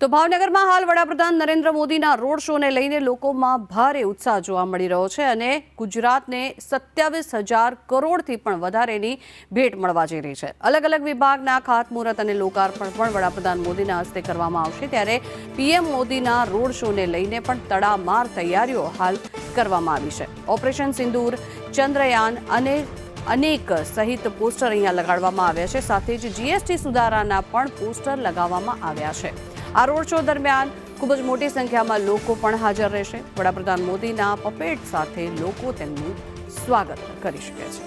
તો ભાવનગરમાં હાલ વડાપ્રધાન નરેન્દ્ર મોદીના રોડ શોને લઈને લોકોમાં ભારે ઉત્સાહ જોવા મળી રહ્યો છે અને ગુજરાતને 27,000 કરોડથી પણ વધારેની ભેટ મળવા જઈ રહી છે। અલગ અલગ વિભાગના ખાતમુહૂર્ત અને લોકાર્પણ પણ વડાપ્રધાન મોદીના હસ્તે કરવામાં આવશે, ત્યારે પીએમ મોદીના રોડ શોને લઈને પણ તડામાર તૈયારીઓ હાલ કરવામાં આવી છે। ઓપરેશન સિંદૂર, ચંદ્રયાન અને અનેક સહિત પોસ્ટર અહીંયા લગાડવામાં આવ્યા છે। સાથે જ જીએસટી સુધારાના પણ પોસ્ટર લગાવવામાં આવ્યા છે। આ રોડ શો દરમિયાન ખૂબ જ મોટી સંખ્યામાં લોકો પણ હાજર રહેશે। વડાપ્રધાન મોદીના પપેટ સાથે લોકો તેમનું સ્વાગત કરી શકે છે।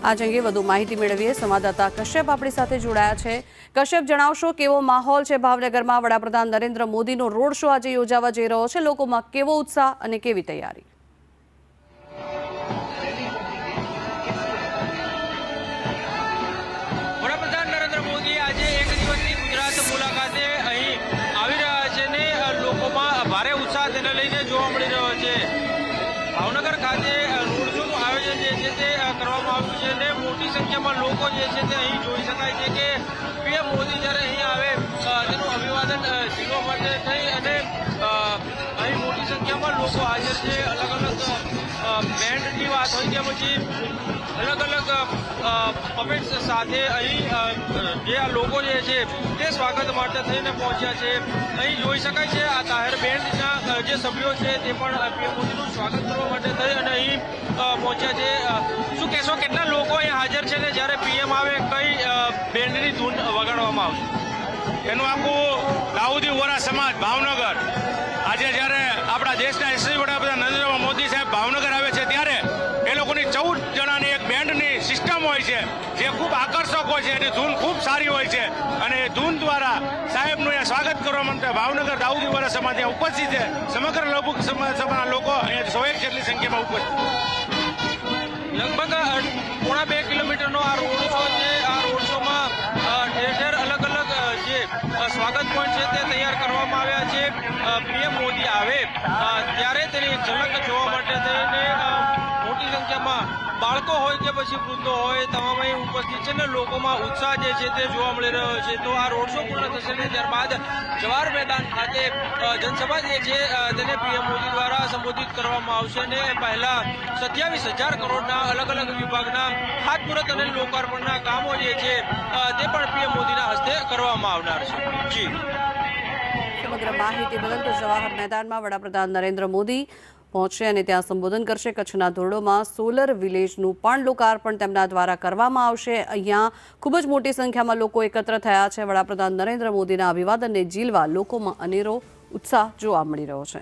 આ અંગે વધુ માહિતી મેળવીએ સંવાદદાતા કશ્યપ આપણી સાથે જોડાયા છે। કશ્યપ, જણાવશો કેવો માહોલ છે ભાવનગરમાં? વડાપ્રધાન નરેન્દ્ર મોદીનો રોડ શો આજે યોજાવા જઈ રહ્યો છે, લોકોમાં કેવો ઉત્સાહ અને કેવી તૈયારી? વડાપ્રધાન નરેન્દ્ર મોદી આજે એક દિવસની ગુજરાત મુલાકાતે અહીં આવી રહ્યા છે ને લોકોમાં ભારે ઉત્સાહ તેને લઈને જોવા મળી રહ્યો છે। ભાવનગર ખાતે રોડ શોનું આયોજન જે છે તે કરવામાં આવ્યું છે અને મોટી સંખ્યામાં લોકો જે છે તે અહીં જોઈ શકાય છે કે પીએમ મોદી જ્યારે અહીં આવે તેનું અભિવાદન ઝીલવા માટે થઈ અને અહીં મોટી સંખ્યામાં લોકો હાજર છે। અલગ અલગ બેન્ડની વાત હોય કે પછી અલગ અલગ પપેટ્સ સાથે અહીં જે આ લોકો જે છે તે સ્વાગત માટે થઈને પહોંચ્યા છે। અહીં જોઈ શકાય છે આ તાહેર બેન્ડના જે સભ્યો છે તે પણ પીએમ મોદીનું સ્વાગત કરવા માટે થઈ અને અહીં પહોંચ્યા છે। શું કહેશો, કેટલા લોકો અહીં હાજર છે ને જ્યારે પીએમ આવે કઈ બેન્ડની ધૂન વગાડવામાં આવશે? એનું આખું દાઉદી વોરા સમાજ ભાવનગર આજે જ્યારે આપણા દેશના યશસ્વી વડાપ્રધાન નરેન્દ્ર મોદી સાહેબ ભાવનગર આવે છે ત્યારે એ લોકોની 14 જણાની એક બેન્ડની સિસ્ટમ હોય છે જે ખૂબ આકર્ષક હોય છે, એની ધૂન ખૂબ સારી હોય છે અને એ ધૂન દ્વારા સાહેબનું અહીંયા સ્વાગત કરવા માટે ભાવનગર દાઉદી વોરા સમાજ ત્યાં ઉપસ્થિત છે। સમગ્ર લઘુ સમાજના લોકો અહીંયા 100 જેટલી સંખ્યામાં ઉપસ્થિત છે। લગભગ 2.5 કિલોમીટરનો આ રોડ શો છે। આ રોડ શોમાં ઠેર ઠેર અલગ અલગ જે સ્વાગત પોઈન્ટ છે તે તૈયાર કરવામાં આવ્યા છે। પીએમ મોદી આવે ત્યારે તેની ઝલક જોવા માટે થઈને મોટી સંખ્યામાં બાળકો હોય કે પછી વૃદ્ધો હોય તમામ અહીં ઉપસ્થિત છે ને લોકોમાં ઉત્સાહ જે છે તે જોવા મળી રહ્યો છે। તો આ રોડ શો પૂર્ણ થશે ને ત્યારબાદ જવાહર મેદાન ખાતે જનસભા જે છે તેને પીએમ મોદી દ્વારા સંબોધિત કરવામાં આવશે અને પહેલા 27,000 કરોડના અલગ અલગ વિભાગના ખાતમુહૂર્ત અને લોકાર્પણના કામો જે છે તે પણ પીએમ મોદીના હસ્તે કરવામાં આવનાર છે। જી, સમગ્ર માહિતી બદલ તો જવાહર મેદાનમાં વડાપ્રધાન નરેન્દ્ર મોદી પહોંચશે અને ત્યાં સંબોધન કરશે। કચ્છના ધોરડોમાં સોલર વિલેજનું પણ લોકાર્પણ તેમના દ્વારા કરવામાં આવશે। અહીંયા ખૂબ જ મોટી સંખ્યામાં લોકો એકત્ર થયા છે। વડાપ્રધાન નરેન્દ્ર મોદીના અભિવાદનને ઝીલવા લોકોમાં અનેરો ઉત્સાહ જોવા મળી રહ્યો છે।